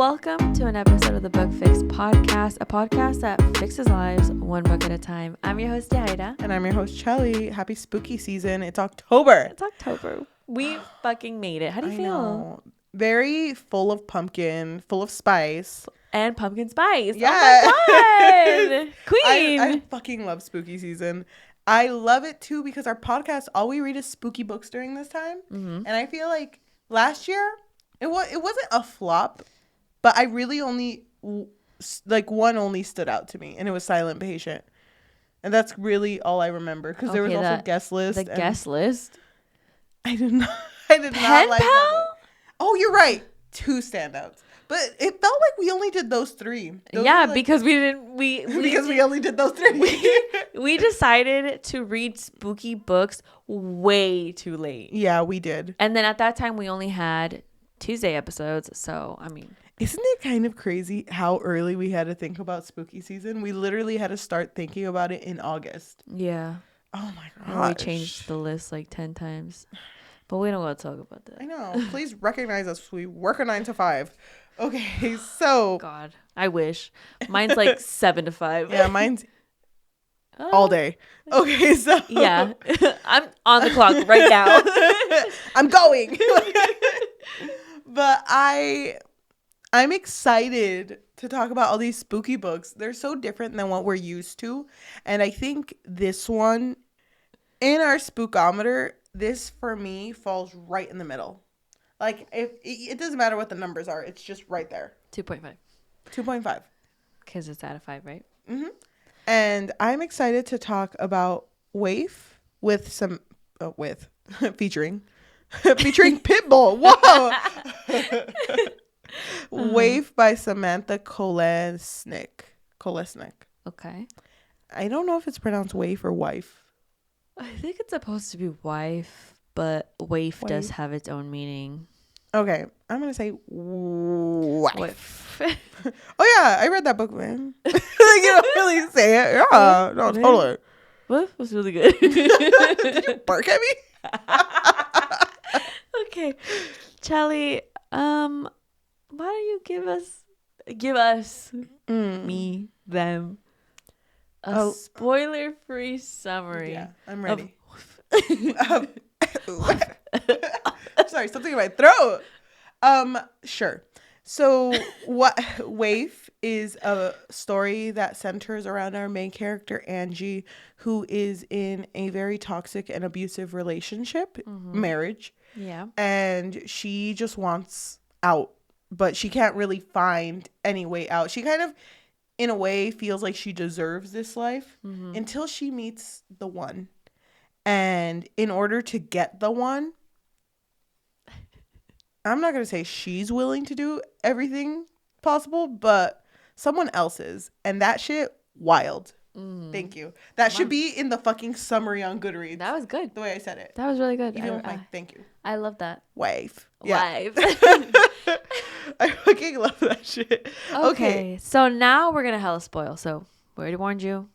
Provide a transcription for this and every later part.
Welcome to an episode of the Book Fix podcast, a podcast that fixes lives one book at a time. I'm your host, Yajaira. And I'm your host, Cheli. Happy spooky season. It's October. It's October. We fucking made it. How do you feel? Know. Very full of pumpkin, full of spice. And pumpkin spice. Yeah. Oh my God. Queen. I fucking love spooky season. I love it too because our podcast, all we read is spooky books during this time. Mm-hmm. And I feel like last year, it wasn't a flop. But I really only, one only stood out to me, and it was Silent Patient. And that's really all I remember, because there was also guest list. The guest list? I did not like that. Oh, you're right. 2 standouts. But it felt like we only did those 3. Because we only did those 3. We decided to read spooky books way too late. Yeah, we did. And then at that time, we only had Tuesday episodes, so, I mean... Isn't it kind of crazy how early we had to think about spooky season? We literally had to start thinking about it in August. Yeah. Oh my gosh. And we changed the list like 10 times. But we don't want to talk about that. I know. Please recognize us. We work a 9 to 5. Okay, so. God, I wish. Mine's like 7 to 5. Yeah, mine's all day. Okay, so. Yeah. I'm on the clock right now. I'm going. But I'm excited to talk about all these spooky books. They're so different than what we're used to. And I think this one, in our spookometer, this for me falls right in the middle. Like, if it doesn't matter what the numbers are. It's just right there. 2.5. 2.5. Because it's out of 5, right? Mm-hmm. And I'm excited to talk about Waif featuring Pitbull. Whoa. Waif by Samantha Kolesnik. Okay. I don't know if it's pronounced Waif or Wife. I think it's supposed to be wife, but waif does have its own meaning. Okay, I'm gonna say wife. Oh yeah, I read that book, man. You don't really say it. Yeah, no, totally. Wife was really good. Did you bark at me? Okay, Cheli. Why don't you give us me, them, a spoiler-free summary? Yeah, I'm ready. Sorry, something in my throat. Sure. So, Waif is a story that centers around our main character, Angie, who is in a very toxic and abusive relationship, marriage. Yeah. And she just wants out, but she can't really find any way out. She kind of, in a way, feels like she deserves this life until she meets the one. And in order to get the one, I'm not going to say she's willing to do everything possible, but someone else is. And that shit, wild. Thank you. That should be in the fucking summary on Goodreads. That was good. The way I said it. That was really good. Thank you. I love that. Waif. Waif. I fucking love that shit. Okay. So now we're going to hella spoil. So we already warned you.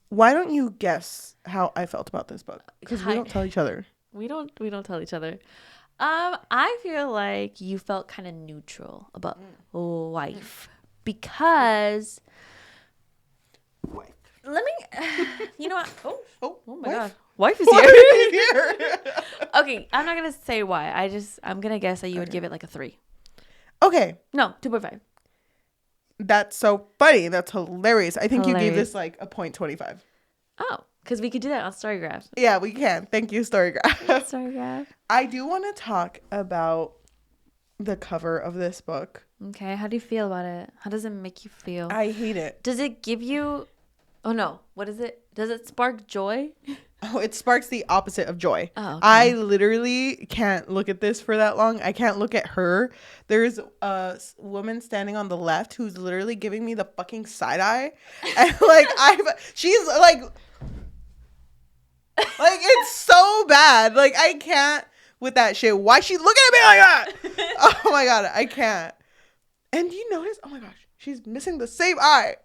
Why don't you guess how I felt about this book? Because we don't tell each other. We don't tell each other. I feel like you felt kind of neutral about Waif because let me. You know what? Oh my God, Waif is here. Okay, I'm not gonna say why. I'm gonna guess that you would give it like a 3. Okay. No, 2.5. That's so funny. That's hilarious. I think you gave this like a 0.25. Oh, because we could do that on Storygraph. Yeah, we can. Thank you, Storygraph. Storygraph. I do want to talk about the cover of this book. Okay, how do you feel about it? How does it make you feel? I hate it. Does it give you... Oh, no. What is it? Does it spark joy? Oh, it sparks the opposite of joy. Oh, okay. I literally can't look at this for that long. I can't look at her. There's a woman standing on the left who's literally giving me the fucking side eye. And she's like it's so bad. Like, I can't with that shit. Why is she looking at me like that? Oh my God, I can't. And you notice, oh my gosh, she's missing the same eye.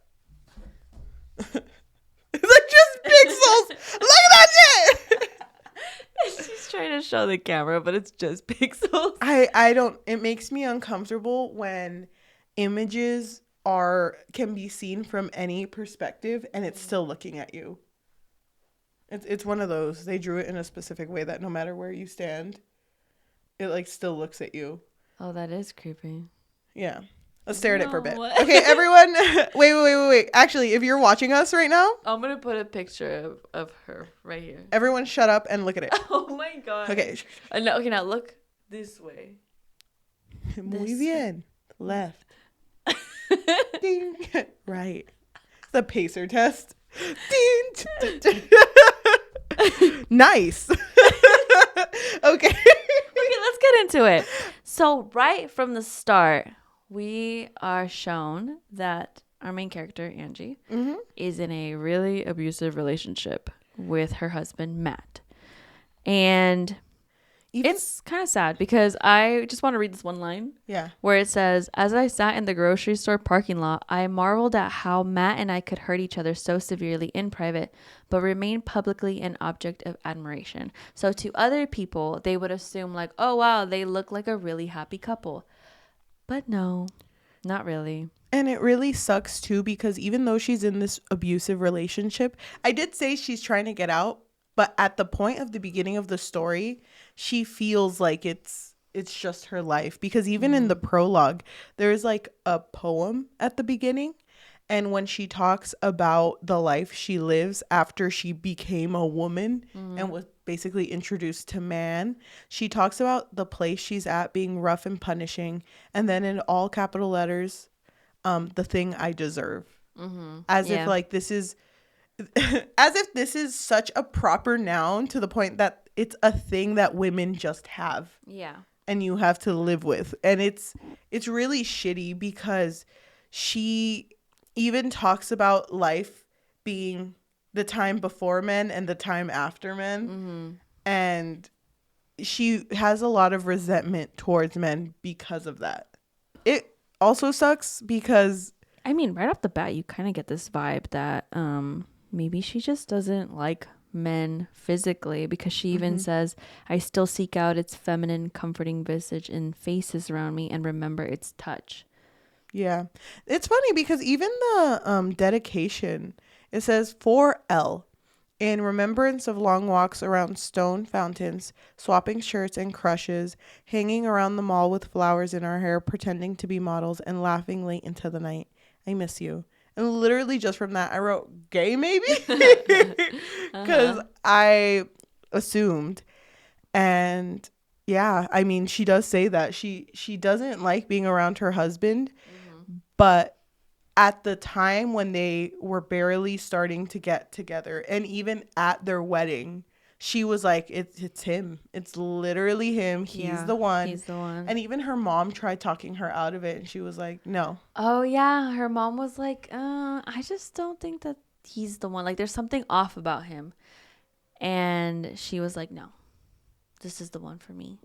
It's like just pixels. Look at that shit. She's trying to show the camera, but it's just pixels. I don't. It makes me uncomfortable when images can be seen from any perspective and it's still looking at you. It's one of those. They drew it in a specific way that no matter where you stand, it like still looks at you. Oh, that is creepy. Yeah. Let's stare at it for a bit. Okay, everyone. Wait. Actually, if you're watching us right now, I'm going to put a picture of her right here. Everyone shut up and look at it. Oh my God. Okay. No, okay, now look this way. Muy bien. Left. Ding. Right. The pacer test. Ding. Nice. Okay. Okay, let's get into it. So right from the start, we are shown that our main character, Angie, is in a really abusive relationship with her husband, Matt. And it's kind of sad because I just want to read this one line. Yeah. Where it says, as I sat in the grocery store parking lot, I marveled at how Matt and I could hurt each other so severely in private, but remain publicly an object of admiration. So to other people, they would assume like, oh, wow, they look like a really happy couple. But no, not really. And it really sucks too, because even though she's in this abusive relationship, I did say she's trying to get out, but at the point of the beginning of the story, she feels like it's just her life, because even in the prologue, there's like a poem at the beginning. And when she talks about the life she lives after she became a woman and was basically introduced to man, she talks about the place she's at being rough and punishing. And then in all capital letters, the thing I deserve. As if like this is, as if this is such a proper noun to the point that it's a thing that women just have. Yeah. And you have to live with. And it's really shitty, because she even talks about life being the time before men and the time after men. And she has a lot of resentment towards men because of that. It also sucks because, I mean, right off the bat, you kind of get this vibe that maybe she just doesn't like men physically, because she even says, I still seek out its feminine, comforting visage in faces around me and remember its touch. Yeah. It's funny because even the dedication, it says, for L, in remembrance of long walks around stone fountains, swapping shirts and crushes, hanging around the mall with flowers in our hair, pretending to be models, and laughing late into the night. I miss you. And literally just from that, I wrote gay maybe, because I assumed. And yeah, I mean, she does say that she doesn't like being around her husband, but at the time when they were barely starting to get together, and even at their wedding, she was like, it's him. It's literally him. He's the one. He's the one. And even her mom tried talking her out of it, and she was like, no. Oh, yeah. Her mom was like, I just don't think that he's the one. Like, there's something off about him. And she was like, no, this is the one for me.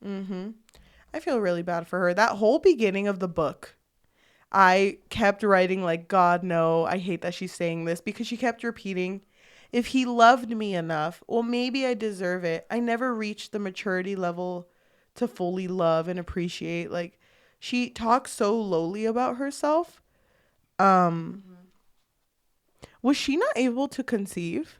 I feel really bad for her. That whole beginning of the book, I kept writing like, God, no, I hate that she's saying this, because she kept repeating, if he loved me enough, well, maybe I deserve it. I never reached the maturity level to fully love and appreciate. Like, she talks so lowly about herself. Was she not able to conceive?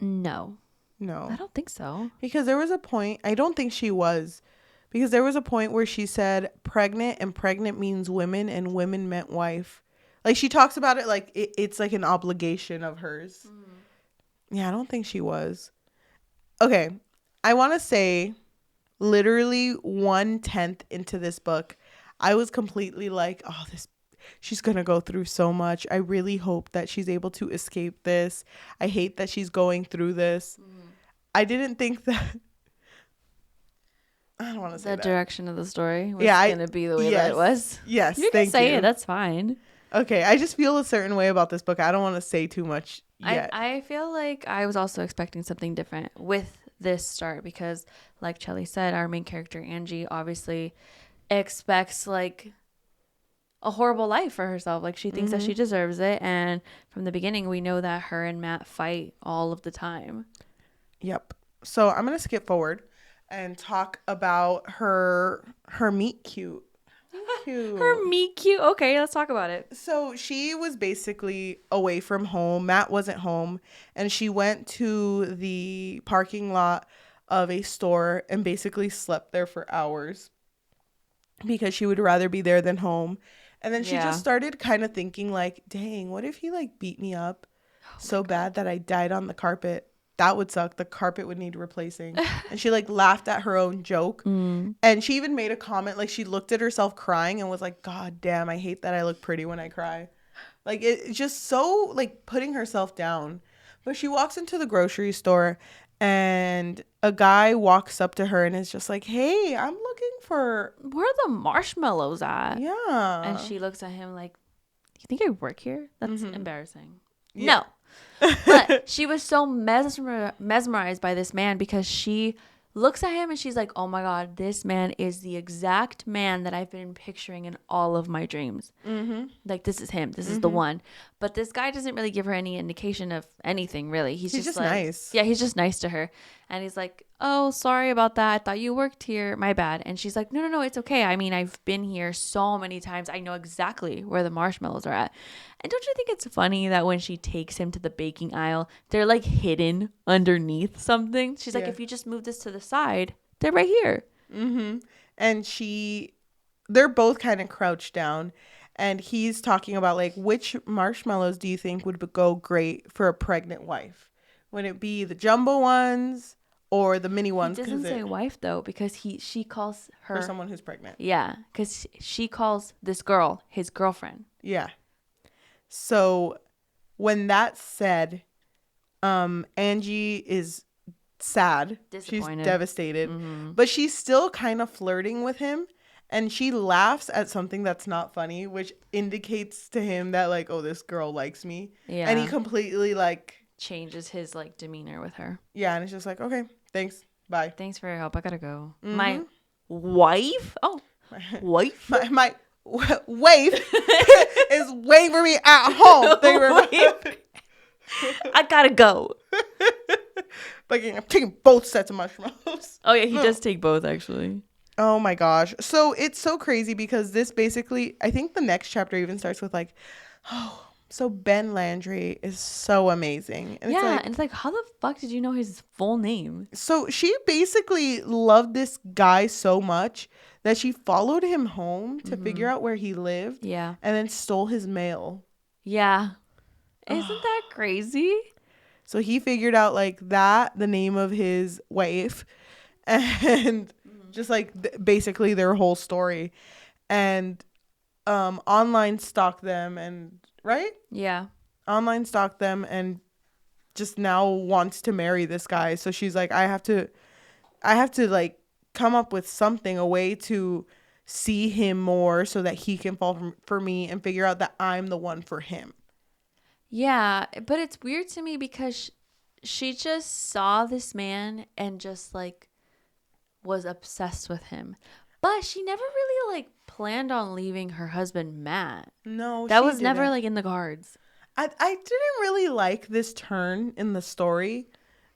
No. No. I don't think so. Because there was a point, I don't think she was, because there was a point where she said pregnant, and pregnant means women, and women meant wife. Like, she talks about it like it's like an obligation of hers. Yeah, I don't think she was. Okay, I want to say literally 1/10 into this book, I was completely like, oh, she's going to go through so much. I really hope that she's able to escape this. I hate that she's going through this. I didn't think that. I don't want to say that. The direction of the story was going to be the way that it was. Yes, you can say it. That's fine. Okay, I just feel a certain way about this book. I don't want to say too much yet. I feel like I was also expecting something different with this start, because like Cheli said, our main character, Angie, obviously expects like a horrible life for herself. Like, she thinks that she deserves it. And from the beginning, we know that her and Matt fight all of the time. Yep. So I'm gonna skip forward and talk about her meet cute. Her meet cute. Okay, let's talk about it. So she was basically away from home. Matt wasn't home, and she went to the parking lot of a store and basically slept there for hours because she would rather be there than home. And then she just started kind of thinking like, dang, what if he like beat me up so bad that I died on the carpet? That would suck. The carpet would need replacing. And she like laughed at her own joke. And she even made a comment, like she looked at herself crying and was like, God damn, I hate that I look pretty when I cry. Like it's just so like putting herself down. But she walks into the grocery store and a guy walks up to her and is just like, hey, I'm looking for... Where are the marshmallows at? Yeah. And she looks at him like, you think I work here? That's embarrassing. Yeah. No. But she was so mesmerized by this man because she looks at him and she's like, oh my God, this man is the exact man that I've been picturing in all of my dreams. Like, this is him. This is the one. But this guy doesn't really give her any indication of anything, really. He's just like, nice. Yeah, he's just nice to her. And he's like, oh, sorry about that. I thought you worked here. My bad. And she's like, no, it's okay. I mean, I've been here so many times. I know exactly where the marshmallows are at. And don't you think it's funny that when she takes him to the baking aisle, they're like hidden underneath something? She's like, if you just move this to the side, they're right here. And they're both kind of crouched down. And he's talking about like, which marshmallows do you think would go great for a pregnant wife? Would it be the jumbo ones or the mini ones? He doesn't say wife though, because she calls her... For someone who's pregnant. Yeah, because she calls this girl his girlfriend. Yeah. So when that's said, Angie is sad. Disappointed. She's devastated. But she's still kind of flirting with him. And she laughs at something that's not funny, which indicates to him that like, oh, this girl likes me. Yeah. And he completely like... changes his like demeanor with her. Yeah, and it's just like, okay, thanks. Bye. Thanks for your help. I gotta go. My wife? Oh, wife? My waif is waiting for me at home. Thank you very much. I gotta go. Like, I'm taking both sets of marshmallows. Oh yeah, he does take both actually. Oh my gosh. So it's so crazy because this basically, I think the next chapter even starts with like, oh, so Ben Landry is so amazing. And and it's like, how the fuck did you know his full name? So she basically loved this guy so much that she followed him home to figure out where he lived. Yeah. And then stole his mail. Yeah. Isn't that crazy? So he figured out like that, the name of his wife, and just like basically their whole story. And online stalked them and... Right? Yeah. Online stalked them and just now wants to marry this guy. So she's like, I have to like come up with something, a way to see him more so that he can fall for me and figure out that I'm the one for him. Yeah, but it's weird to me because she just saw this man and just like was obsessed with him. But she never really like planned on leaving her husband Matt. No, that was never like in the cards. I didn't really like this turn in the story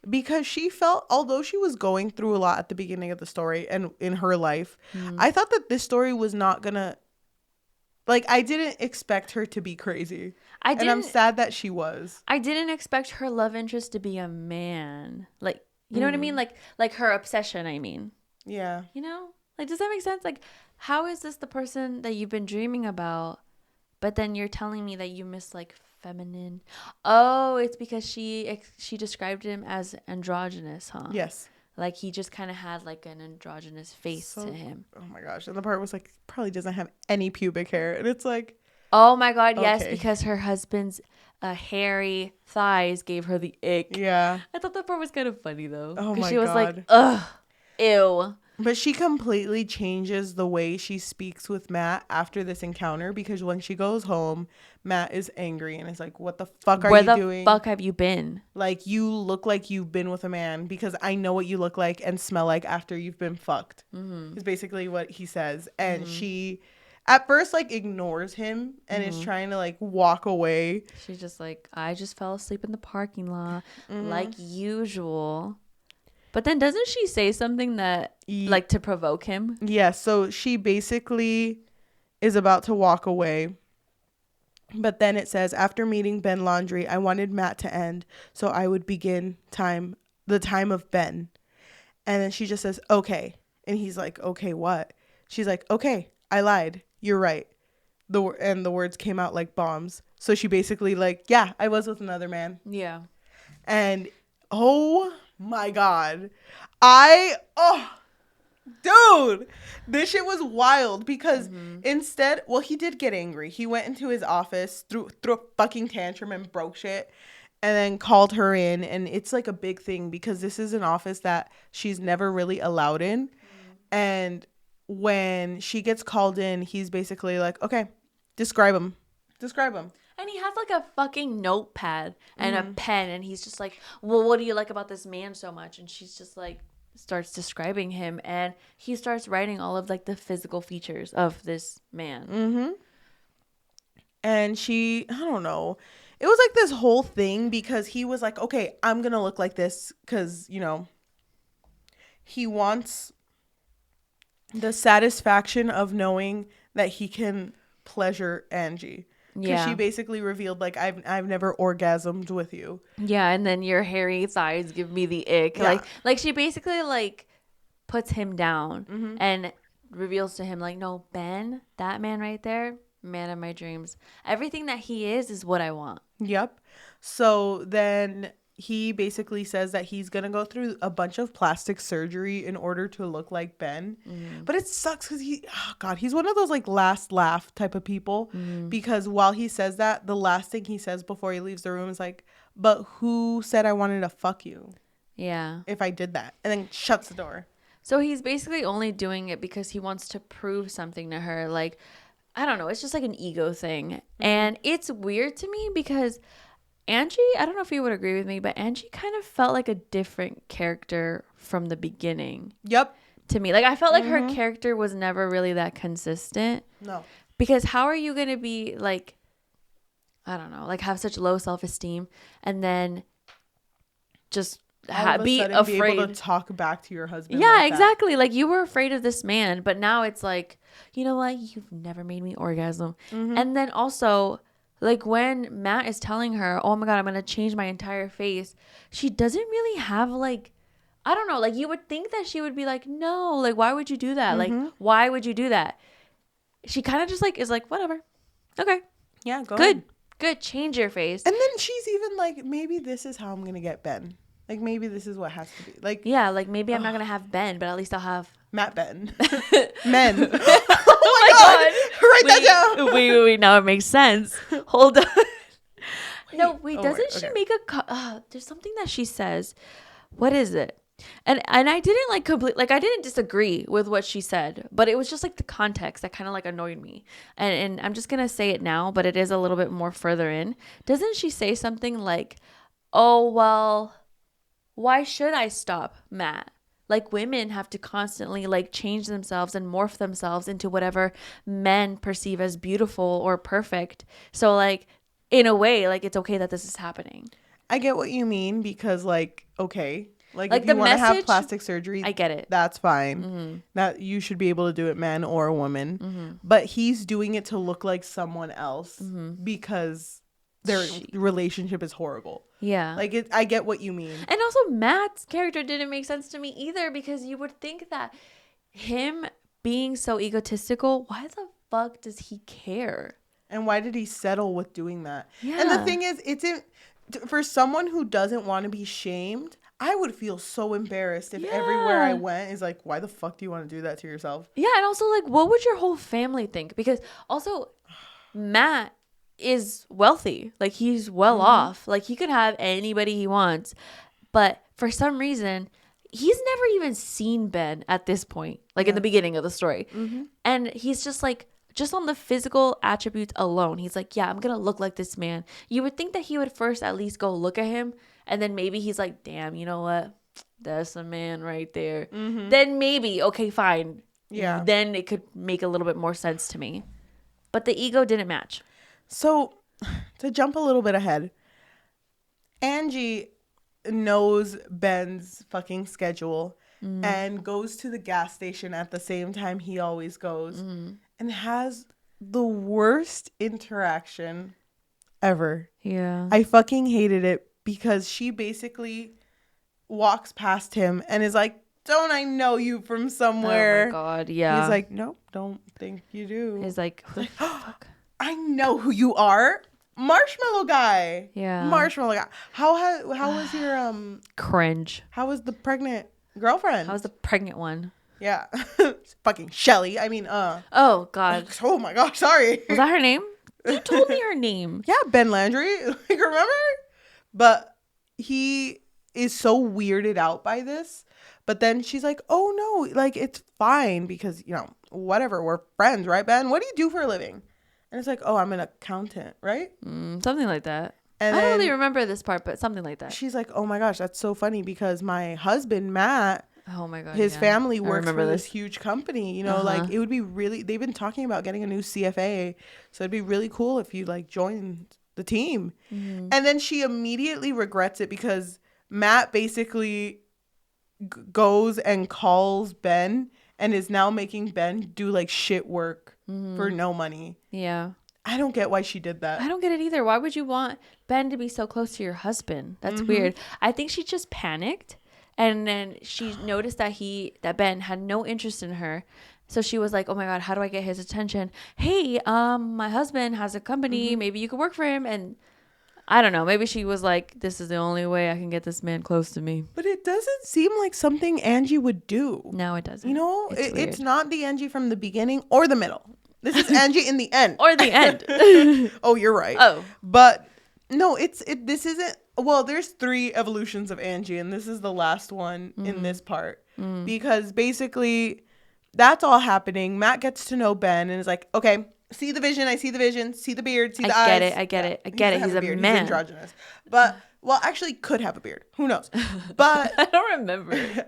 because she felt, although she was going through a lot at the beginning of the story and in her life, I thought that this story was not gonna, like, I didn't expect her to be crazy. And I'm sad that she was. I didn't expect her love interest to be a man. Like, you know what I mean? Like her obsession, I mean. Yeah. You know? Like, does that make sense? Like, how is this the person that you've been dreaming about, but then you're telling me that you miss, like, feminine? Oh, it's because she described him as androgynous, huh? Yes. Like, he just kind of had, like, an androgynous face to him. Oh, my gosh. And the part was, like, probably doesn't have any pubic hair. And it's like... Oh, my God, yes, okay. because her husband's hairy thighs gave her the ick. Yeah. I thought that part was kind of funny, though. Oh, my God. She was like, ugh, ew. But she completely changes the way she speaks with Matt after this encounter because when she goes home, Matt is angry and is like, what the fuck are you doing? Where the fuck have you been? Like, you look like you've been with a man because I know what you look like and smell like after you've been fucked. Is basically what he says. And she, at first, like, ignores him and is trying to, like, walk away. She's just like, I just fell asleep in the parking lot like usual. But then doesn't she say something that like to provoke him? Yeah, so she basically is about to walk away. But then it says, after meeting Ben Laundrie, I wanted Matt to end so I would begin the time of Ben. And then she just says, okay. And he's like, okay, what? She's like, okay, I lied. You're right. And the words came out like bombs. So she basically like, yeah, I was with another man. Yeah. And oh my God. Dude, this shit was wild because instead, well, he did get angry. He went into his office, threw a fucking tantrum and broke shit, and then called her in. And it's like a big thing because this is an office that she's never really allowed in. And when she gets called in, he's basically like, okay, describe him. And he has like a fucking notepad and a pen, and he's just like, well, what do you like about this man so much? And she's just like, starts describing him, and he starts writing all of like the physical features of this man. And I don't know, it was like this whole thing because he was like, okay, I'm gonna look like this because, you know, he wants the satisfaction of knowing that he can pleasure Angie. Because she basically revealed, like, I've never orgasmed with you. Yeah, and then your hairy thighs give me the ick. Yeah. Like she basically, like, puts him down and reveals to him, like, no, Ben, that man right there, man of my dreams. Everything that he is what I want. Yep. So then he basically says that he's going to go through a bunch of plastic surgery in order to look like Ben. But it sucks because he's one of those like last laugh type of people. Because while he says that, the last thing he says before he leaves the room is like, but who said I wanted to fuck you? Yeah. If I did that. And then shuts the door. So he's basically only doing it because he wants to prove something to her. Like, I don't know. It's just like an ego thing. And it's weird to me because Angie, I don't know if you would agree with me, but Angie kind of felt like a different character from the beginning. Yep. To me. Like, I felt like her character was never really that consistent. No. Because how are you going to be, like, I don't know, like, have such low self-esteem and then just be afraid. Be able to talk back to your husband. Yeah, like exactly. Like, you were afraid of this man, but now it's like, you know what? You've never made me orgasm. And then also, like, when Matt is telling her, oh my God, I'm going to change my entire face, she doesn't really have, like, I don't know. Like, you would think that she would be like, no, like, why would you do that? Like, why would you do that? She kind of just, like, is like, whatever. Okay. Yeah, go ahead. Good. Change your face. And then she's even like, maybe this is how I'm going to get Ben. Like, maybe this is what has to be. Like, yeah, like, maybe I'm not going to have Ben, but at least I'll have Matt Ben. Men. Oh my God. Write that down. Wait, now it makes sense. Hold on. Doesn't she okay. make there's something that she says. What is it? And I didn't like I didn't disagree with what she said, but it was just like the context that kind of like annoyed me. And I'm just going to say it now, but it is a little bit more further in. Doesn't she say something like, oh, well, why should I stop Matt? Like, women have to constantly like change themselves and morph themselves into whatever men perceive as beautiful or perfect. So like, in a way, like, it's okay that this is happening. I get what you mean because, like, okay. Like if the you want to have message, plastic surgery, I get it. That's fine. That you should be able to do it, man or a woman. But he's doing it to look like someone else because their relationship is horrible. Yeah. Like, I get what you mean. And also, Matt's character didn't make sense to me either because you would think that him being so egotistical, why the fuck does he care? And why did he settle with doing that? Yeah. And the thing is, for someone who doesn't want to be shamed, I would feel so embarrassed if everywhere I went is like, why the fuck do you want to do that to yourself? Yeah, and also, like, what would your whole family think? Because also, Matt is wealthy. Like, he's well off. Like, he could have anybody he wants. But for some reason, he's never even seen Ben at this point, like in the beginning of the story. And he's just like, just on the physical attributes alone, he's like, yeah, I'm going to look like this man. You would think that he would first at least go look at him. And then maybe he's like, damn, you know what? That's a man right there. Then maybe, okay, fine. Yeah. Then it could make a little bit more sense to me. But the ego didn't match. So, to jump a little bit ahead, Angie, knows Ben's fucking schedule and goes to the gas station at the same time he always goes and has the worst interaction ever. Yeah. I fucking hated it because she basically walks past him and is like, don't I know you from somewhere? Oh my God, yeah. He's like, nope, don't think you do. He's like, who the fuck? I know who you are. Marshmallow guy. Yeah. Marshmallow guy. How was your Cringe. how was the pregnant girlfriend? How was the pregnant one? Yeah. Fucking Cheli. I mean, Oh God. oh my gosh, sorry. Was that her name? You told me her name. Yeah, Ben Landry. Like, remember? But he is so weirded out by this. But then she's like, oh no, like it's fine because, you know, whatever, we're friends, right, Ben? What do you do for a living? And it's like, oh, I'm an accountant, right? Something like that. And I don't then really remember this part, but something like that. she's like, oh my gosh, that's so funny because my husband, Matt, Oh my God. his yeah. family I works for remember this huge company. You know, like it would be really, they've been talking about getting a new CFA. So it'd be really cool if you like joined the team. And then she immediately regrets it because Matt basically goes and calls Ben and is now making Ben do like shit work for no money. Yeah. I don't get why she did that. I don't get it either. Why would you want Ben to be so close to your husband? That's weird. I think she just panicked, and then she noticed that Ben had no interest in her. So she was like, "Oh my God, how do I get his attention? Hey, my husband has a company. Maybe you could work for him." And I don't know. Maybe she was like, "This is the only way I can get this man close to me." But it doesn't seem like something Angie would do. No, it doesn't. You know, It's weird. it's not the Angie from the beginning or the middle. This is Angie in the end. Or the end. Oh, you're right. Oh. But no, this isn't. Well, there's 3 evolutions of Angie, and this is the last one in this part. Because basically, that's all happening. Matt gets to know Ben and is like, okay, see the vision. I see the vision. See the beard. See the eyes. I get it. He's a beard. man. He's androgynous. But, well, actually could have a beard. Who knows? But I don't remember.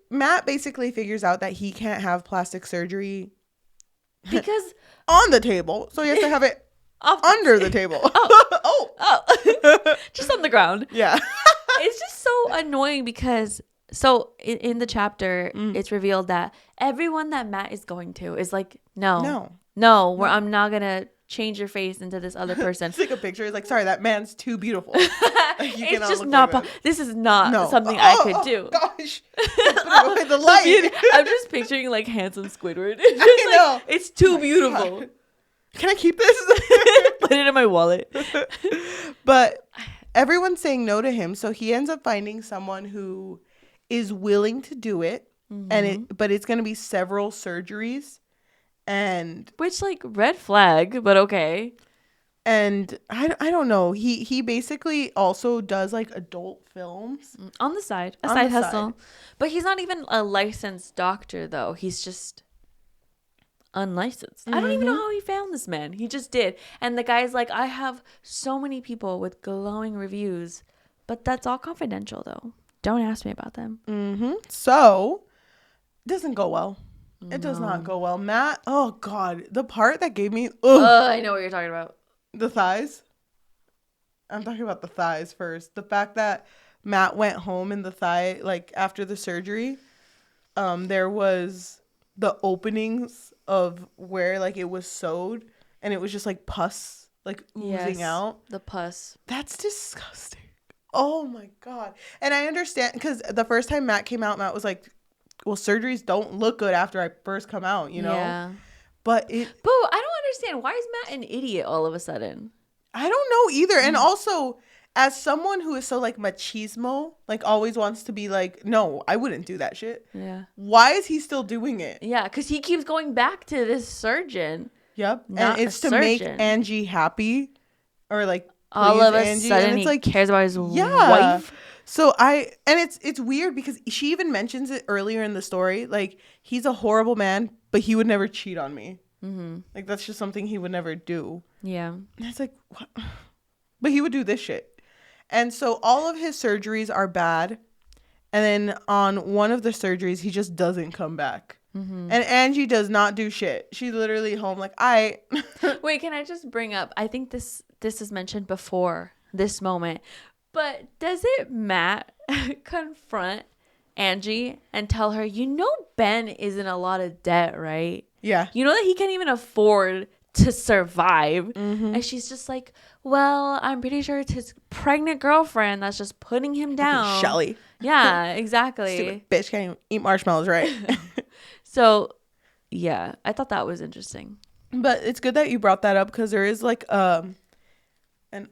Matt basically figures out that he can't have plastic surgery Because on the table, so he has to have it under the table. Oh. Just on the ground. Yeah. It's just so annoying because in the chapter it's revealed that everyone that Matt is going to is like, no, I'm not gonna change your face into this other person. Take a picture. It's like, sorry, that man's too beautiful. It's just not this is not something I could do. Gosh. With the light. I'm just picturing like handsome Squidward. It's just know. Like, it's too beautiful. Can I keep this? Put it in my wallet. But everyone's saying no to him, so he ends up finding someone who is willing to do it, but it's going to be several surgeries, and which like red flag, but okay. And I don't know. He basically also does like adult films on the side, a side hustle. But he's not even a licensed doctor though. He's just unlicensed. I don't even know how he found this man. He just did. And the guy's like, I have so many people with glowing reviews, but that's all confidential though. Don't ask me about them. So it doesn't go well. It does not go well. Matt, oh God, the part that gave me I know what you're talking about. The thighs. I'm talking about the thighs first. The fact that Matt went home in the thigh, like after the surgery, there was the openings of where like it was sewed, and it was just like pus like oozing out. The pus. That's disgusting. Oh my God. And I understand because the first time Matt came out, Matt was like, well, surgeries don't look good after I first come out, you know? Yeah. But I don't understand. Why is Matt an idiot all of a sudden? I don't know either. And also, as someone who is so like machismo, like always wants to be like, no, I wouldn't do that shit. Yeah. Why is he still doing it? Yeah, because he keeps going back to this surgeon. Yep. And it's to make Angie happy, or like all of a Angie. sudden and it's like, he cares about his wife. So it's weird because she even mentions it earlier in the story. Like, he's a horrible man, but he would never cheat on me. Like, that's just something he would never do. Yeah. And it's like, what? But he would do this shit. And so all of his surgeries are bad. And then on one of the surgeries, he just doesn't come back. And Angie does not do shit. She's literally home like, Wait, can I just bring up, I think this is mentioned before this moment. But doesn't Matt confront Angie and tell her, you know, Ben is in a lot of debt, right? Yeah. You know that he can't even afford to survive. And she's just like, well, I'm pretty sure it's his pregnant girlfriend that's just putting him down. Shelly. Yeah, exactly. Stupid bitch can't even eat marshmallows, right? So, yeah, I thought that was interesting. But it's good that you brought that up because there is like an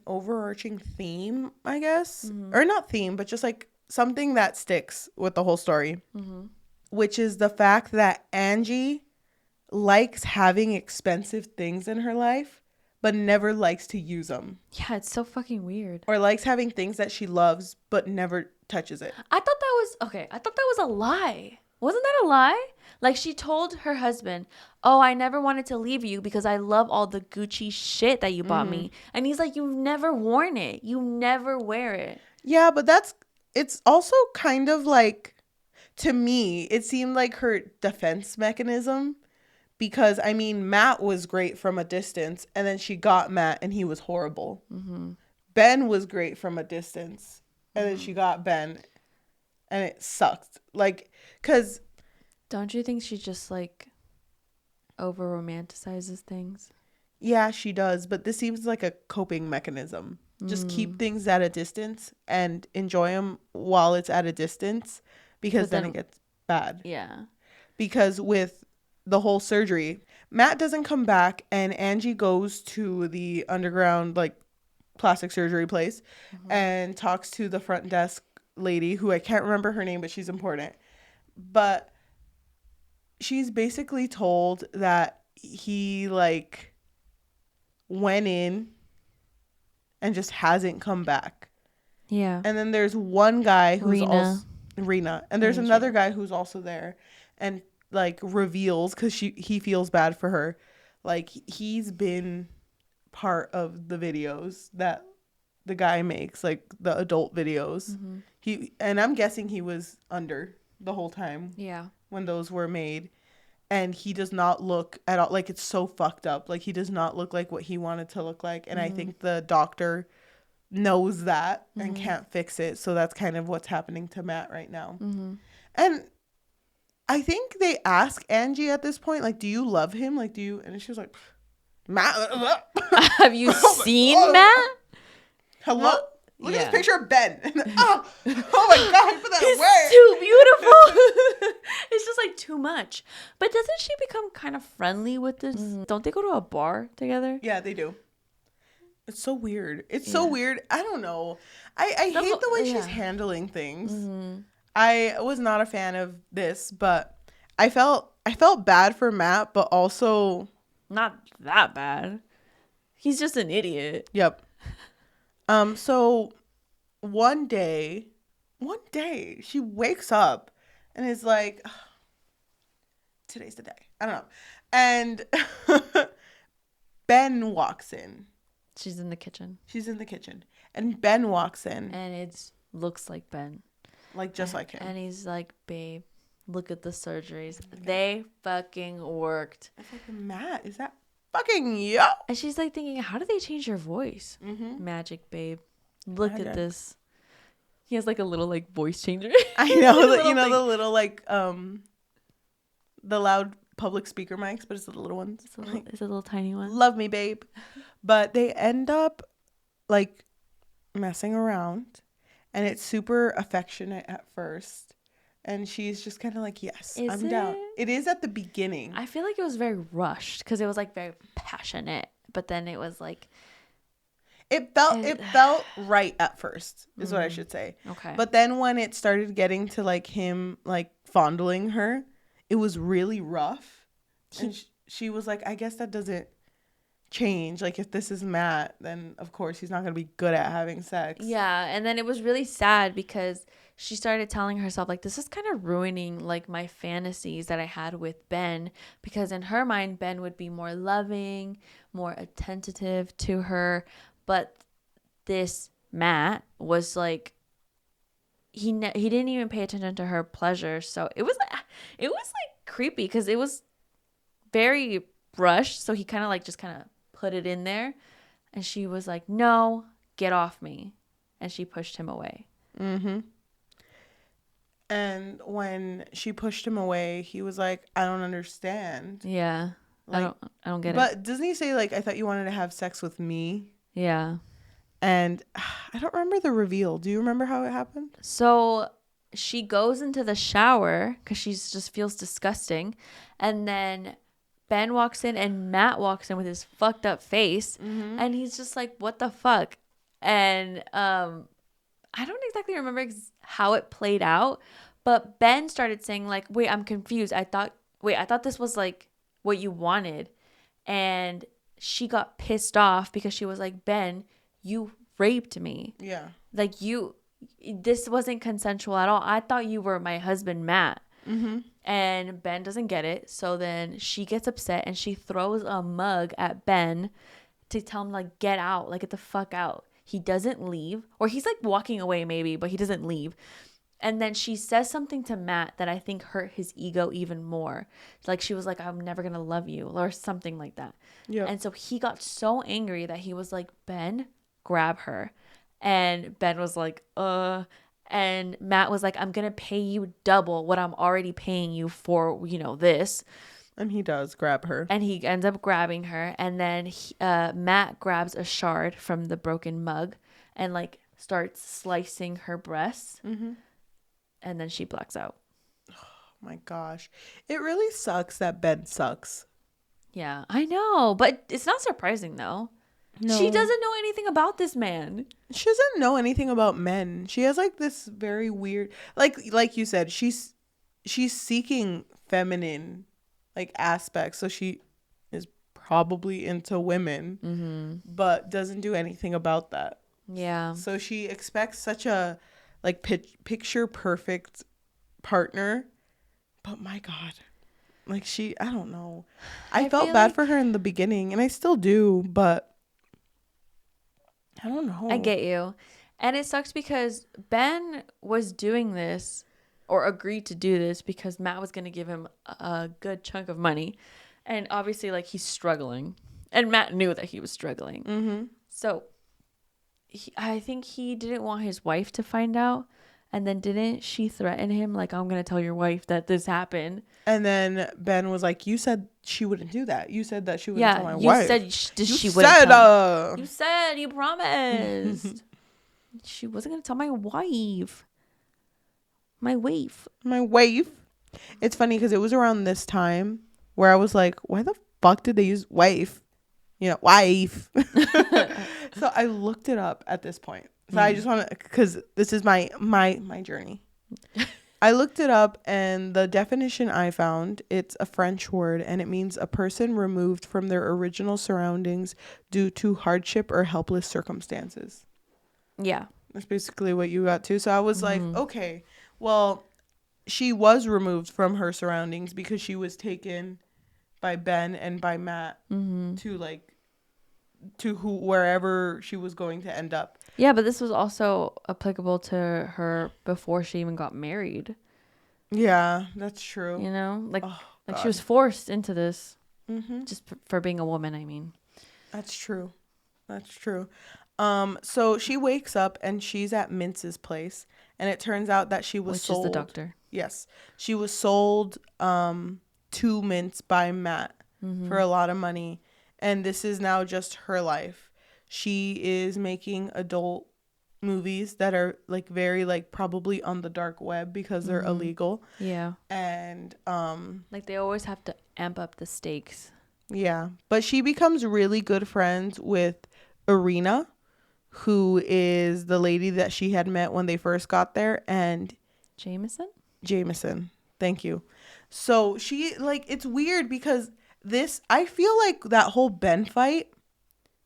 overarching theme, I guess. Or not theme, but just like something that sticks with the whole story. Which is the fact that Angie likes having expensive things in her life, but never likes to use them. Yeah, it's so fucking weird. Or likes having things that she loves, but never touches it. I thought that was a lie. Wasn't that a lie? Like, she told her husband, oh, I never wanted to leave you because I love all the Gucci shit that you bought me. And he's like, you've never worn it. You never wear it. Yeah, but it's also kind of like, to me, it seemed like her defense mechanism. Because, I mean, Matt was great from a distance, and then she got Matt, and he was horrible. Ben was great from a distance, and then she got Ben, and it sucked. Like, because... Don't you think she just, like, over-romanticizes things? Yeah, she does, but this seems like a coping mechanism. Just keep things at a distance and enjoy them while it's at a distance, because then it gets bad. Yeah. Because with the whole surgery, Matt doesn't come back, and Angie goes to the underground like plastic surgery place and talks to the front desk lady, who I can't remember her name, but she's important. But she's basically told that he like went in and just hasn't come back. Yeah. And then there's one guy who's also Rena, and there's another guy who's also there, and like reveals, because he feels bad for her, like he's been part of the videos that the guy makes, like the adult videos. And I'm guessing he was under the whole time when those were made, and he does not look at all like, it's so fucked up. Like, he does not look like what he wanted to look like, and I think the doctor knows that and can't fix it, so that's kind of what's happening to Matt right now. And I think they ask Angie at this point, like, do you love him? Like, do you? And she was like, Matt. Have you seen Matt? Hello? Look at this picture of Ben. Oh my God, put that away. Too beautiful. It's just like too much. But doesn't she become kind of friendly with this? Don't they go to a bar together? Yeah, they do. It's so weird. It's so weird. I don't know. I hate the way she's handling things. I was not a fan of this, but I felt bad for Matt, but also not that bad. He's just an idiot. Yep. So one day she wakes up and is like, oh, today's the day. I don't know. And Ben walks in. She's in the kitchen. And Ben walks in. And it looks like Ben. Like, just like him. And he's like, babe, look at the surgeries. They fucking worked. I was like, Matt, is that fucking you? And she's like thinking, how do they change your voice? Magic, babe. Look at this. He has like a little like voice changer. I know. You know, the little like, the loud public speaker mics, but it's the little ones. It's a little tiny one. Love me, babe. But they end up like messing around, and it's super affectionate at first, and she's just kind of like, yes, I'm down. It is at the beginning. I feel like it was very rushed because it was like very passionate, but then it was like it felt right at first is what I should say. Okay. But then when it started getting to like him like fondling her, it was really rough. And she was like, I guess that doesn't change. Like, if this is Matt, then of course he's not going to be good at having sex. Yeah. And then it was really sad because she started telling herself, like, this is kind of ruining like my fantasies that I had with Ben, because in her mind, Ben would be more loving, more attentive to her. But this Matt was like, he didn't even pay attention to her pleasure. So it was like creepy because it was very rushed. So he kind of put it in there, and she was like, no, get off me. and she pushed him away. Mm-hmm. And when she pushed him away, he was like, I don't understand. Yeah. Like, I don't get it. But doesn't he say, like, I thought you wanted to have sex with me? Yeah. And I don't remember the reveal. Do you remember how it happened? So she goes into the shower because she just feels disgusting. And then Ben walks in and Matt walks in with his fucked up face. Mm-hmm. And he's just like, what the fuck? And I don't exactly remember how it played out. But Ben started saying like, wait, I'm confused. I thought this was like what you wanted. And she got pissed off because she was like, Ben, you raped me. Yeah. Like this wasn't consensual at all. I thought you were my husband, Matt. Mm-hmm. And Ben doesn't get it. So then she gets upset and she throws a mug at Ben to tell him like, get out, like get the fuck out. He doesn't leave, or he's like walking away maybe, but he doesn't leave. And then she says something to Matt that I think hurt his ego even more. Like she was like, I'm never going to love you or something like that. Yeah. And so he got so angry that he was like, Ben, grab her. And Ben was like, and Matt was like, I'm going to pay you double what I'm already paying you for, this. And he does grab her. And he ends up grabbing her. And then Matt grabs a shard from the broken mug and like starts slicing her breasts. Mm-hmm. And then she blacks out. Oh my gosh. It really sucks that Ben sucks. Yeah, I know. But it's not surprising though. No. She doesn't know anything about this man. She doesn't know anything about men. She has like this very weird, like you said, she's seeking feminine like aspects. So she is probably into women, but doesn't do anything about that. Yeah. So she expects such a like picture perfect partner, but my God, like I don't know. I felt bad for her in the beginning, and I still do, but I don't know. I get you. And it sucks because Ben was doing this or agreed to do this because Matt was going to give him a good chunk of money. And obviously, like, he's struggling. And Matt knew that he was struggling. Mm-hmm. So I think he didn't want his wife to find out. And then didn't she threaten him? Like, I'm going to tell your wife that this happened. And then Ben was like, you said she wouldn't do that. You said that she wouldn't tell my wife. Yeah, you said she you wouldn't said, tell. You said, you promised. She wasn't going to tell my wife. My waif. My waif. It's funny because it was around this time where I was like, why the fuck did they use waif? Wife. So I looked it up at this point. So I just want to, because this is my journey. I looked it up, and the definition I found, it's a French word, and it means a person removed from their original surroundings due to hardship or helpless circumstances. Yeah. That's basically what you got to. So I was like, okay, well, she was removed from her surroundings because she was taken by Ben and by Matt to wherever she was going to end up. Yeah, but this was also applicable to her before she even got married. Yeah, that's true. Like she was forced into this just for being a woman, I mean. That's true. So she wakes up and she's at Mintz's place, and it turns out that she was sold. Which is the doctor. Yes. She was sold to Mintz by Matt for a lot of money. And this is now just her life. She is making adult movies that are like very like probably on the dark web because they're illegal. Yeah. And like they always have to amp up the stakes. Yeah. But she becomes really good friends with Irina, who is the lady that she had met when they first got there, and Jameson. Thank you. So she like, it's weird because I feel like that whole Ben fight,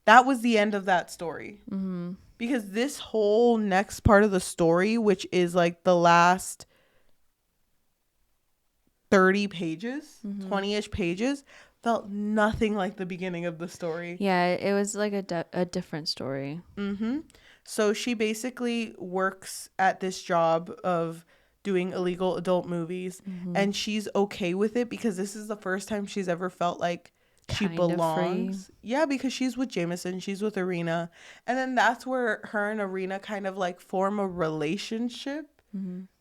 that was the end of that story. Because this whole next part of the story, which is like the last 30 pages, 20-ish pages, felt nothing like the beginning of the story. Yeah, it was like a different story. So she basically works at this job of doing illegal adult movies, and she's okay with it because this is the first time she's ever felt like she belongs. Yeah, because she's with Jameson, she's with Irina, and then that's where her and Irina kind of like form a relationship,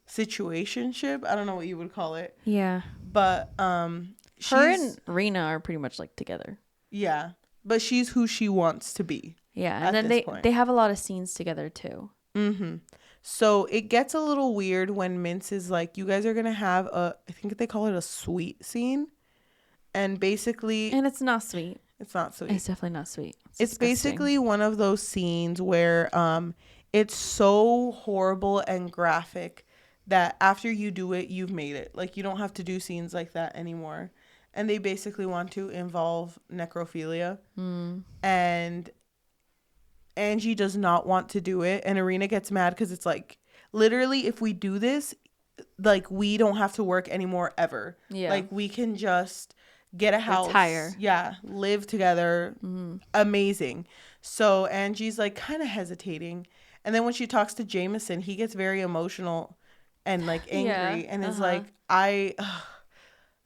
situationship. I don't know what you would call it. Yeah. But her and Rena are pretty much like together. Yeah, but she's who she wants to be. Yeah, and then they have a lot of scenes together too. Mm-hmm. So it gets a little weird when Mince is like, you guys are gonna have I think they call it a sweet scene, and basically, and it's not sweet. It's not sweet. It's definitely not sweet. It's basically one of those scenes where it's so horrible and graphic that after you do it, you've made it. Like, you don't have to do scenes like that anymore. And they basically want to involve necrophilia. And Angie does not want to do it. And Irina gets mad because it's like, literally, if we do this, like, we don't have to work anymore ever. Yeah. Like, we can just get a house. Retire. Yeah. Live together. Amazing. So Angie's like kind of hesitating. And then when she talks to Jameson, he gets very emotional and like angry and is like,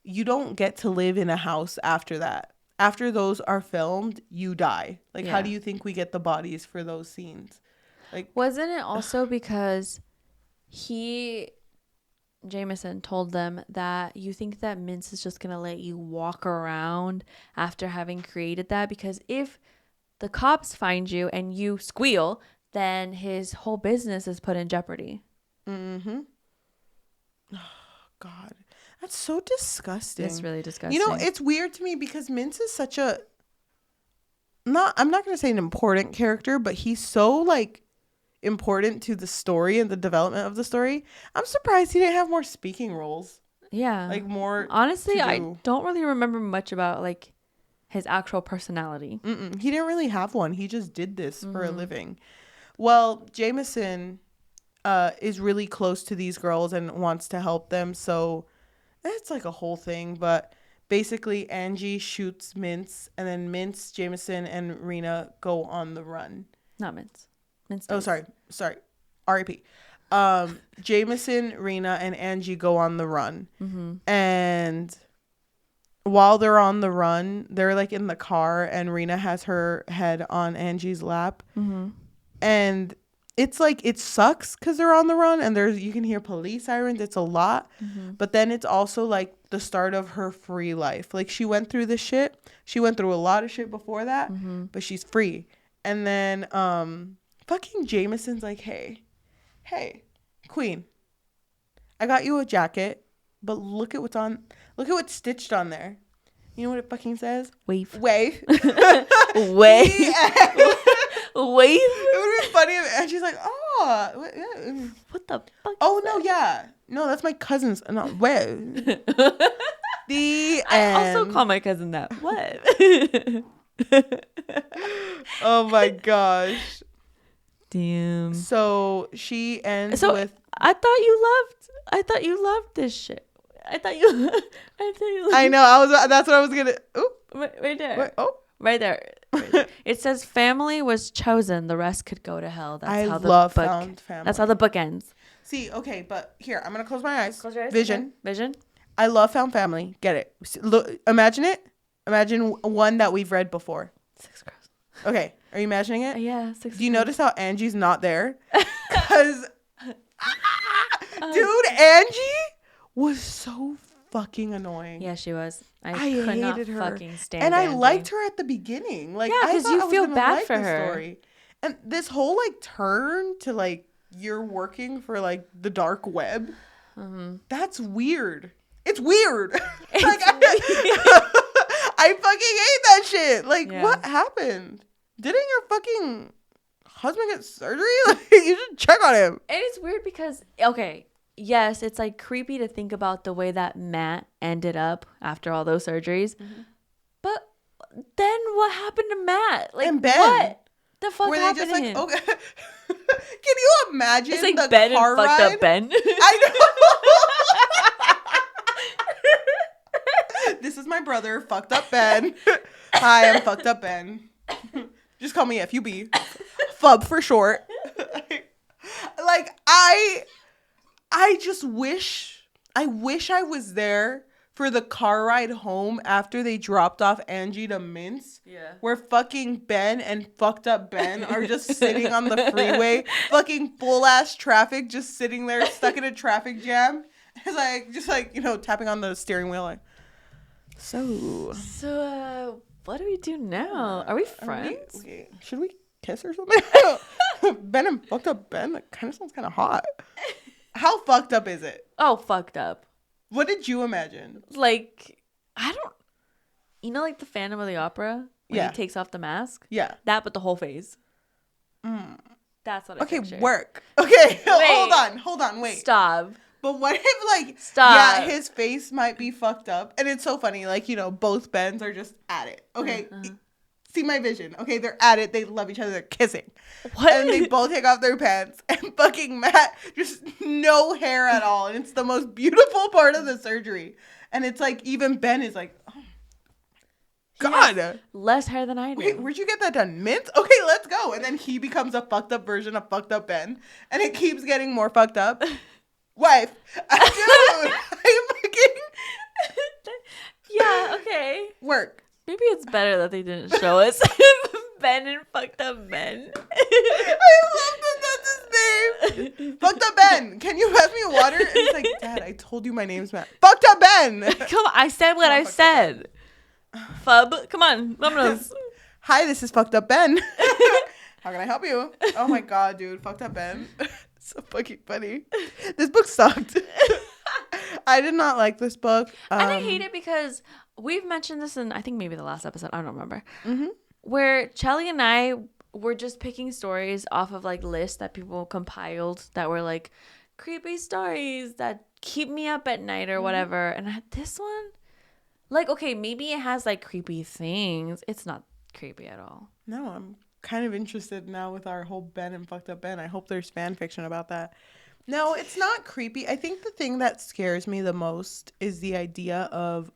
you don't get to live in a house after that. After those are filmed, you die. Like, how do you think we get the bodies for those scenes? Like, wasn't it also because Jameson told them that you think that Mince is just going to let you walk around after having created that? Because if the cops find you and you squeal, then his whole business is put in jeopardy. Oh, God. That's so disgusting. It's really disgusting. You know, it's weird to me because Mince is such I'm not going to say an important character, but he's so, like, important to the story and the development of the story. I'm surprised he didn't have more speaking roles. Yeah. Like, more. Honestly, I don't really remember much about, like, his actual personality. He didn't really have one. He just did this for a living. Well, Jameson is really close to these girls and wants to help them, so it's like a whole thing. But basically, Angie shoots Mince, and then Mince, Jameson, and Rena go on the run. Not Mince. Oh, sorry. R.I.P. Jameson, Rena, and Angie go on the run. And while they're on the run, they're like in the car, and Rena has her head on Angie's lap. And it's like, it sucks because they're on the run and you can hear police sirens. It's a lot. But then it's also like the start of her free life. Like, she went through this shit. She went through a lot of shit before that, but she's free. And then fucking Jameson's like, hey, Queen, I got you a jacket, but look at what's stitched on there. You know what it fucking says? Waif. Waif. Waif. Waif. It would have been funny and she's like, what the fuck? Oh, no, yeah. No, that's my cousin's. Not Waif. The end. I also call my cousin that. What? Oh, my gosh. Damn. So she ends with. I thought you loved this shit. I thought you loved I know. That's what I was gonna. Oop. Right there. Wait, right there. It says family was chosen. The rest could go to hell. That's how the book. Found family. That's how the book ends. See, okay, but here I'm gonna close my eyes. Close your eyes. Vision. Okay. Vision. I love found family. Get it? Look, imagine it. Imagine one that we've read before. 6 girls. Okay, are you imagining it? Yeah, 6. Do you notice how Angie's not there? Because, dude, Angie was so fucking annoying. Yeah, she was. I could not fucking stand and Angie. I liked her at the beginning. Like, yeah, because you feel bad for her. Story. And this whole like turn to like you're working for like the dark web. That's weird. It's weird. Like, I fucking hate that shit. Like, what happened? Didn't your fucking husband get surgery? Like, you should check on him. And it's weird because, okay, yes, it's like creepy to think about the way that Matt ended up after all those surgeries. But then what happened to Matt? Like, and Ben. What the fuck happened to him? Okay. Can you imagine? It's like the Ben car and fucked ride? Up Ben. I know. This is my brother, fucked up Ben. Hi, I'm fucked up Ben. Just call me FUB. Fub for short. Like, I just wish I was there for the car ride home after they dropped off Angie to Mince. Yeah. Where fucking Ben and fucked up Ben are just sitting on the freeway, fucking full ass traffic, just sitting there stuck in a traffic jam. It's like, just like, you know, tapping on the steering wheel like, so what do we do now? Are we friends? Should we kiss or something? Ben and fucked up Ben? That kind of sounds kind of hot. How fucked up is it? Oh, fucked up. What did you imagine? Like, I don't... You know, like the Phantom of the Opera? When he takes off the mask? Yeah. That, but the whole face. That's what I pictured. Work. Okay, hold on, wait. Stop. But what if, like... Stop. Yeah, his face might be fucked up. And it's so funny. Like, you know, both Bens are just at it. Okay, see my vision. Okay, they're at it. They love each other. They're kissing. What? And they both take off their pants. And fucking Matt, just no hair at all. And it's the most beautiful part of the surgery. And it's like, even Ben is like, oh, God. Less hair than I do. Wait, where'd you get that done? Mint? Okay, let's go. And then he becomes a fucked up version of fucked up Ben. And it keeps getting more fucked up. Wife. Dude, I fucking... Yeah, okay. Work. Maybe it's better that they didn't show us Ben and fucked up Ben. I love that that's his name. Fucked up Ben. Can you pass me water? And it's like, Dad, I told you my name's Matt. Fucked up Ben. Come on, I said what I said. Fub, come on. Vámonos. Hi, this is Fucked Up Ben. How can I help you? Oh my God, dude. Fucked Up Ben. So fucking funny. This book sucked. I did not like this book. And I hate it because we've mentioned this in, I think maybe the last episode. I don't remember. Where Cheli and I were just picking stories off of like lists that people compiled that were like creepy stories that keep me up at night or whatever. And this one, like, okay, maybe it has like creepy things. It's not creepy at all. No, I'm kind of interested now with our whole Ben and Fucked Up Ben. I hope there's fan fiction about that. No, it's not creepy. I think the thing that scares me the most is the idea of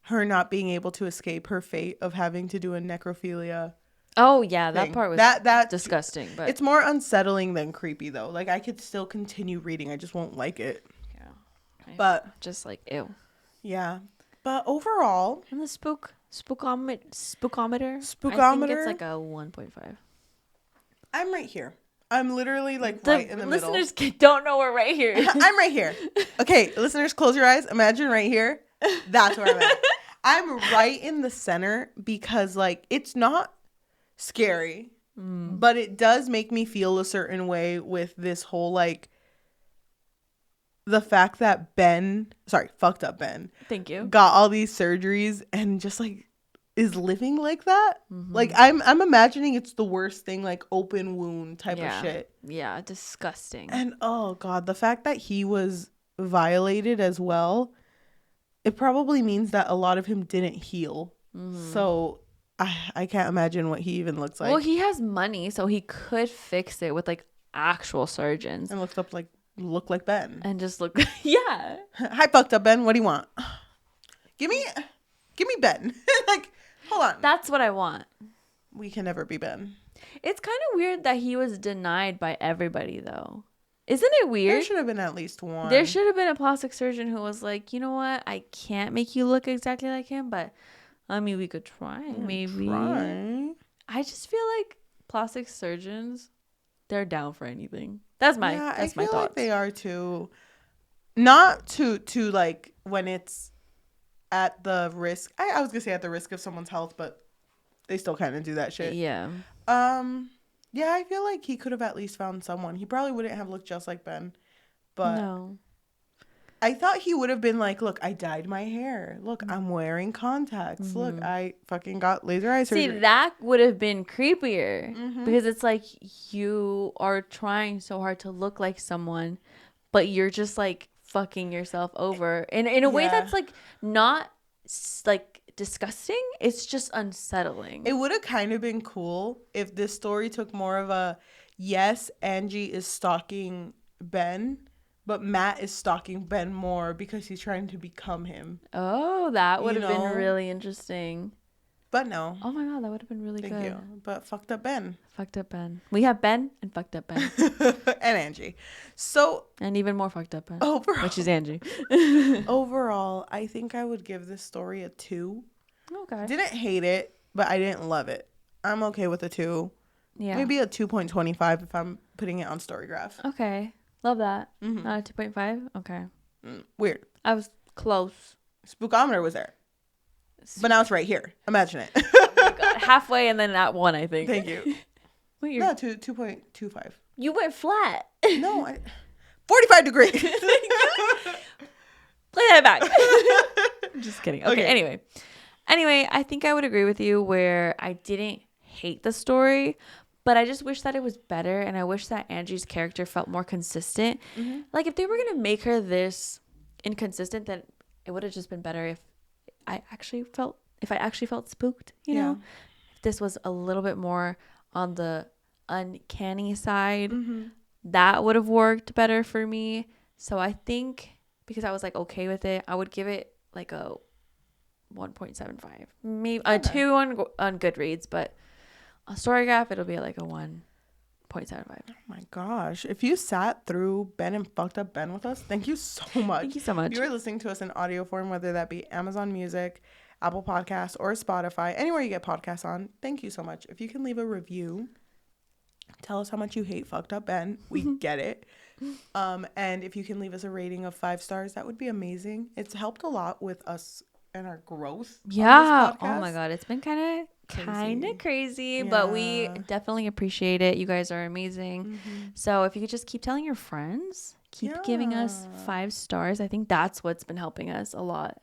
her not being able to escape her fate of having to do a necrophilia. Oh yeah, thing. that part was that disgusting. But it's more unsettling than creepy though. Like I could still continue reading. I just won't like it. Yeah, but just like ew. Yeah, but overall, and the spookometer. I think it's like a 1.5. I'm right here. I'm literally like right in the middle. Listeners don't know we're right here. I'm right here. Okay, listeners, close your eyes. Imagine right here. That's where I'm at. I'm right in the center because like it's not scary, but it does make me feel a certain way with this whole like the fact that fucked up Ben. Thank you. Got all these surgeries and just like is living like that. Like I'm imagining it's the worst thing, like open wound type of shit. Yeah, disgusting. And oh God, the fact that he was violated as well, it probably means that a lot of him didn't heal. So I can't imagine what he even looks like. Well, he has money, so he could fix it with like actual surgeons. And look like Ben. And just look yeah. Hi, Fucked Up Ben. What do you want? Give me Ben. Like, hold on. That's what I want. We can never be Ben. It's kind of weird that he was denied by everybody, though. Isn't it weird? There should have been at least one. There should have been a plastic surgeon who was like, you know what? I can't make you look exactly like him, but I mean, we could try. Maybe. I just feel like plastic surgeons, they're down for anything. That's my thoughts. I feel like they are too. Not to like when it's at the risk. I was gonna say at the risk of someone's health, but they still kind of do that shit. Yeah. Yeah, I feel like he could have at least found someone. He probably wouldn't have looked just like Ben, but no. I thought he would have been like, look, I dyed my hair. Look, I'm wearing contacts. Look, I fucking got laser eye surgery. See, that would have been creepier because it's like you are trying so hard to look like someone, but you're just like fucking yourself over in a way that's like not like disgusting. It's just unsettling. It would have kind of been cool if this story took more of a yes, Angie is stalking Ben, but Matt is stalking Ben more because he's trying to become him. Oh, that would have been really interesting. But no. Oh my God, that would have been really Thank good. you. But fucked up Ben. Fucked up Ben. We have Ben and fucked up Ben. And Angie. So. And even more fucked up Ben. Overall. Which is Angie. Overall, I think I would give this story a 2. Okay. Didn't hate it, but I didn't love it. I'm okay with a 2. Yeah. Maybe a 2.25 if I'm putting it on Storygraph. Okay. Love that. Not a 2.5? Okay. Weird. I was close. Spookometer was there. But now it's right here. Imagine it. Oh my God. Halfway and then at 1, I think. Thank you. Wait, No, 2.25. You went flat. No, 45 degrees. Play that back. Just kidding. Okay. Anyway, I think I would agree with you where I didn't hate the story, but I just wish that it was better, and I wish that Angie's character felt more consistent. Like, if they were gonna make her this inconsistent, then it would have just been better if I actually felt spooked, you know? If this was a little bit more on the uncanny side, that would have worked better for me. So I think because I was like okay with it, I would give it like a 1.75, maybe a 2 on Goodreads, but on Storygraph it'll be like a 1.75. Oh my gosh. If you sat through Ben and Fucked Up Ben with us, thank you so much. Thank you so much. If you are listening to us in audio form, whether that be Amazon Music, Apple Podcasts, or Spotify, anywhere you get podcasts on, thank you so much. If you can leave a review, tell us how much you hate Fucked Up Ben. We get it. And if you can leave us a rating of 5 stars, that would be amazing. It's helped a lot with us and our growth. Yeah. On this podcast. Oh my God. It's been kind of crazy, Yeah. but we definitely appreciate it. You guys are amazing. So if you could just keep telling your friends, keep giving us 5 stars. I think that's what's been helping us a lot.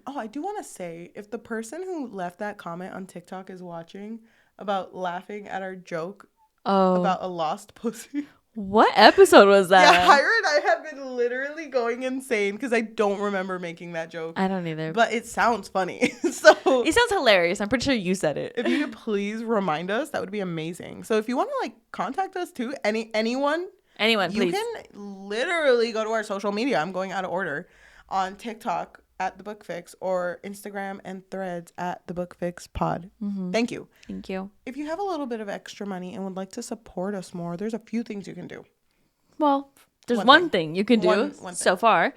Oh, I do want to say, if the person who left that comment on TikTok is watching about laughing at our joke about a lost pussy. What episode was that? Yeah, Yajaira and I have been literally going insane because I don't remember making that joke. I don't either. But it sounds funny. So it sounds hilarious. I'm pretty sure you said it. If you could please remind us, that would be amazing. So if you want to like contact us too, anyone, please. You can literally go to our social media. I'm going out of order. On TikTok at The Book Fix or Instagram and Threads at The Book Fix Pod. Thank you. Thank you. If you have a little bit of extra money and would like to support us more, there's a few things you can do. Well, there's one thing you can do one so far.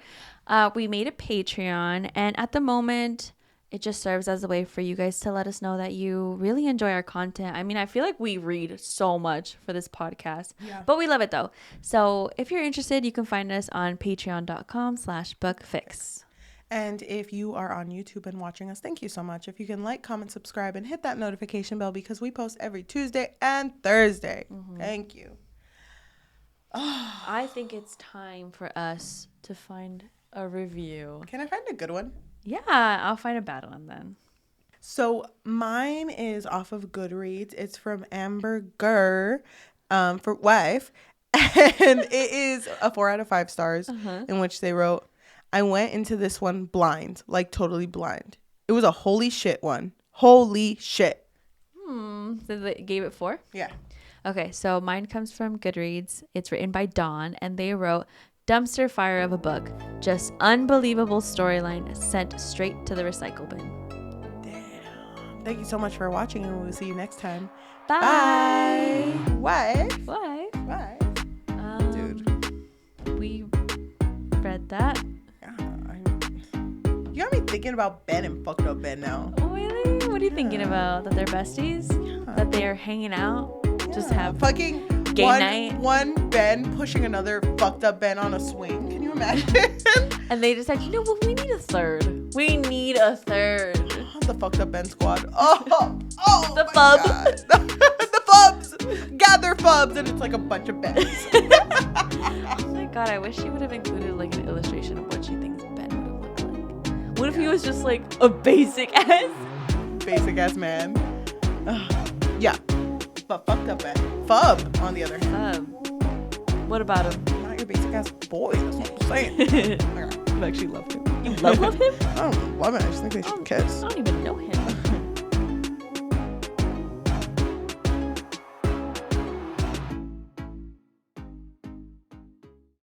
We made a Patreon, and at the moment, it just serves as a way for you guys to let us know that you really enjoy our content. I mean, I feel like we read so much for this podcast, but we love it though. So if you're interested, you can find us on patreon.com/bookfix. And if you are on YouTube and watching us, thank you so much. If you can like, comment, subscribe, and hit that notification bell because we post every Tuesday and Thursday. Thank you. I think it's time for us to find a review. Can I find a good one? Yeah, I'll find a bad one then. So mine is off of Goodreads. It's from Amber for Waif. And it is a 4 out of 5 stars in which they wrote, I went into this one blind, like totally blind. It was a holy shit one. Holy shit. So they gave it 4? Yeah. Okay, so mine comes from Goodreads. It's written by Dawn, and they wrote, dumpster fire of a book. Just unbelievable storyline sent straight to the recycle bin. Damn. Thank you so much for watching, and we'll see you next time. Bye. What? Why? What? Dude. We read that. You got me thinking about Ben and Fucked Up Ben now. Oh, really? What are you thinking about? That they're besties? Yeah. That they're hanging out? Yeah. Just have fucking game night? One Ben pushing another fucked up Ben on a swing. Can you imagine? And they decide, you know what? We need a third. The Fucked Up Ben squad. Oh, the fub. The fubs. Gather fubs. And it's like a bunch of Bens. Oh my God. I wish she would have included like an illustration of what she thinks Ben would have looked like. What if he was just like a basic ass man? Yeah. But Fucked Up Ben. Fub, on the other hand. What about him? Not your basic ass boy. That's what I'm saying. I actually love him. You love him? I don't love it. I just think they should kiss. I don't even know him.